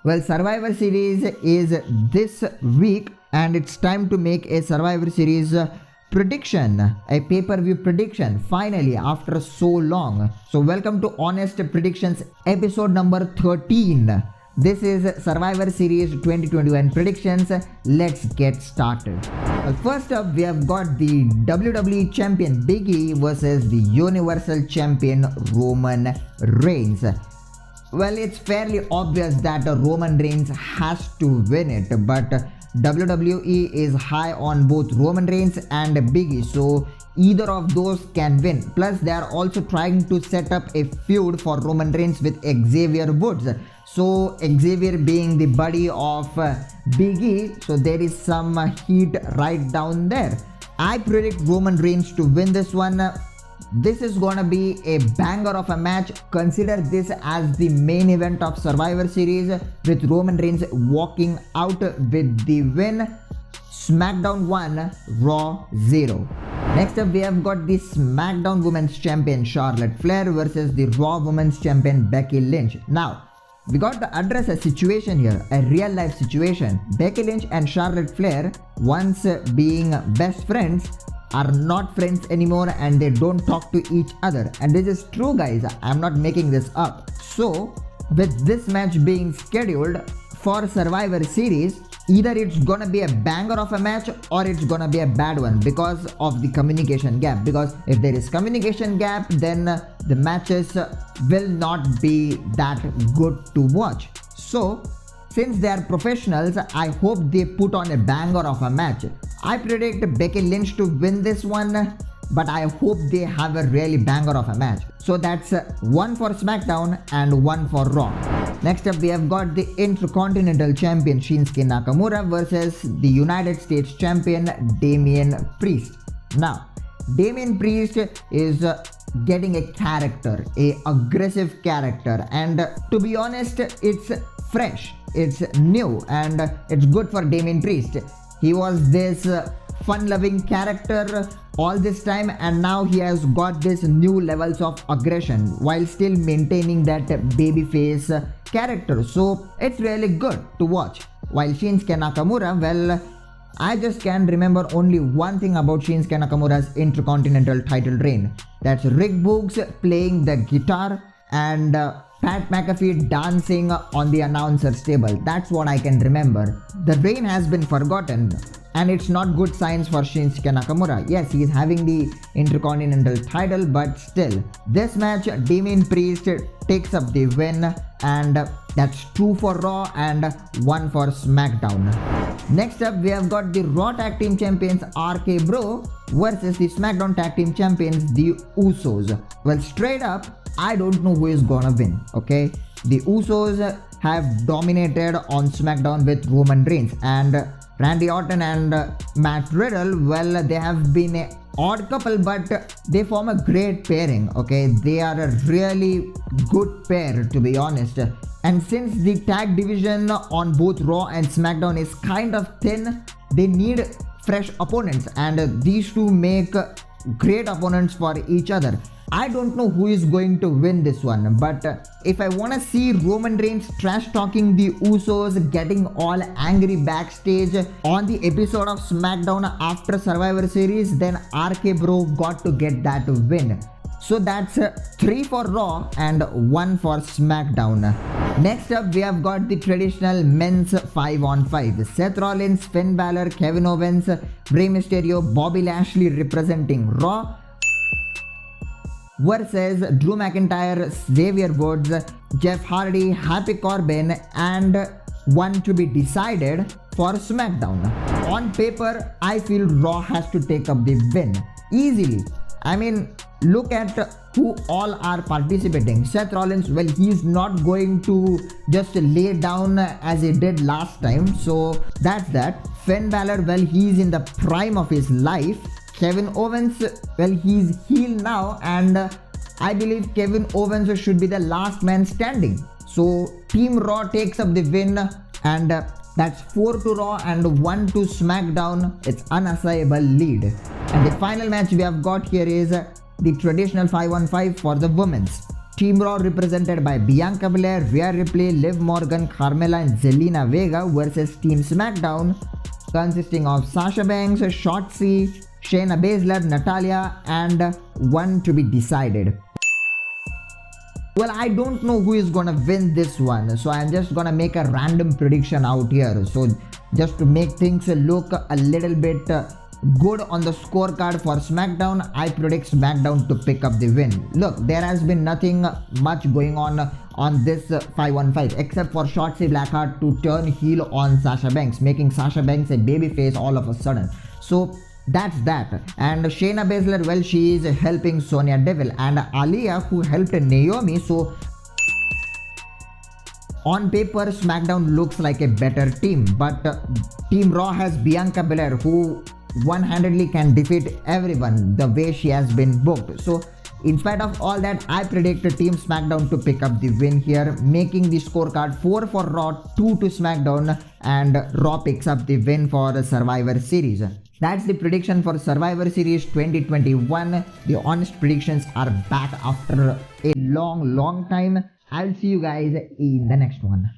Well, Survivor Series is this week and it's time to make a Survivor Series prediction, a pay-per-view prediction, finally after so long. So welcome to Honest Predictions episode number 13. This is Survivor Series 2021 predictions. Let's get started. Well, first up, we have got the WWE Champion Becky versus the Universal Champion Roman Reigns. Well, it's fairly obvious that Roman Reigns has to win it, but WWE is high on both Roman Reigns and Biggie, so either of those can win. Plus, they are also trying to set up a feud for Roman Reigns with Xavier Woods. So Xavier being the buddy of Biggie, so there is some heat right down there. I predict Roman Reigns to win this one. This is gonna be a banger of a match. Consider this as the main event of Survivor Series, with Roman Reigns walking out with the win. SmackDown 1, Raw 0. Next up, we have got the SmackDown Women's Champion Charlotte Flair versus the Raw Women's Champion Becky Lynch. Now, we got to address a situation here, a real life situation. Becky Lynch and Charlotte Flair, once being best friends, are not friends anymore and they don't talk to each other. And this is true, guys. I'm not making this up. So, with this match being scheduled for Survivor Series, either it's gonna be a banger of a match or it's gonna be a bad one because of the communication gap. Because if there is communication gap, then the matches will not be that good to watch. So, since they are professionals, I hope they put on a banger of a match. I predict Becky Lynch to win this one, but I hope they have a really banger of a match. So that's one for SmackDown and one for Raw. Next up, we have got the Intercontinental Champion Shinsuke Nakamura versus the United States Champion Damian Priest. Now, Damian Priest is getting a character, a aggressive character, and to be honest, it's fresh, it's new, and it's good for Damian Priest. He was this fun-loving character all this time, and now he has got this new levels of aggression while still maintaining that babyface character. So it's really good to watch. While Shinsuke Nakamura, well, I just can remember only one thing about Shinsuke Nakamura's Intercontinental title reign. That's Rick Boogs playing the guitar and Pat McAfee dancing on the announcer's table. That's what I can remember. The reign has been forgotten, and it's not good signs for Shinsuke Nakamura. Yes, he is having the Intercontinental title, but still, this match, Damian Priest takes up the win, and that's 2 for Raw and 1 for SmackDown. Next up, we have got the Raw Tag Team Champions RK Bro versus the SmackDown Tag Team Champions, the Usos. Well, straight up, I don't know who is gonna win, okay? The Usos have dominated on SmackDown with Roman Reigns, and Randy Orton and Matt Riddle, well, they have been an odd couple, but they form a great pairing, okay? They are a really good pair, to be honest. And since the tag division on both Raw and SmackDown is kind of thin, they need fresh opponents, and these two make great opponents for each other. I don't know who is going to win this one, but if I want to see Roman Reigns trash talking the Usos, getting all angry backstage on the episode of SmackDown after Survivor Series, then RK Bro got to get that win. So that's 3 for Raw and 1 for SmackDown. Next up, we have got the traditional men's 5-on-5. Seth Rollins, Finn Balor, Kevin Owens, Rey Mysterio, Bobby Lashley representing Raw versus Drew McIntyre, Xavier Woods, Jeff Hardy, Happy Corbin, and one to be decided for SmackDown. On paper, I feel Raw has to take up the win easily. I mean, look at who all are participating. Seth Rollins, well, he's not going to just lay down as he did last time, so that's that. Finn Balor, well, he's in the prime of his life. Kevin Owens, well, he's heel now, and I believe Kevin Owens should be the last man standing. So Team Raw takes up the win, and that's 4 to Raw and 1 to SmackDown. It's unassailable lead. And the final match we have got here is the traditional 5-on-5 for the women's. Team Raw represented by Bianca Belair, Rhea Ripley, Liv Morgan, Carmella and Zelina Vega versus Team SmackDown consisting of Sasha Banks, Shotzi, Shayna Baszler, Natalia and one to be decided. Well, I don't know who is gonna win this one, so I'm just gonna make a random prediction out here. So just to make things look a little bit good on the scorecard for SmackDown, I predict SmackDown to pick up the win. Look, there has been nothing much going on this 5-on-5 except for Shotzi Blackheart to turn heel on Sasha Banks, making Sasha Banks a babyface all of a sudden. So that's that. And Shayna Baszler, well, she is helping Sonya Deville, and Aliyah who helped Naomi. So on paper, SmackDown looks like a better team, but Team Raw has Bianca Belair who one-handedly can defeat everyone the way she has been booked. So in spite of all that, I predict Team SmackDown to pick up the win here, making the scorecard 4 for Raw, 2 to SmackDown, and Raw picks up the win for the Survivor Series. That's the prediction for Survivor Series 2021. The honest predictions are back after a long time. I'll see you guys in the next one.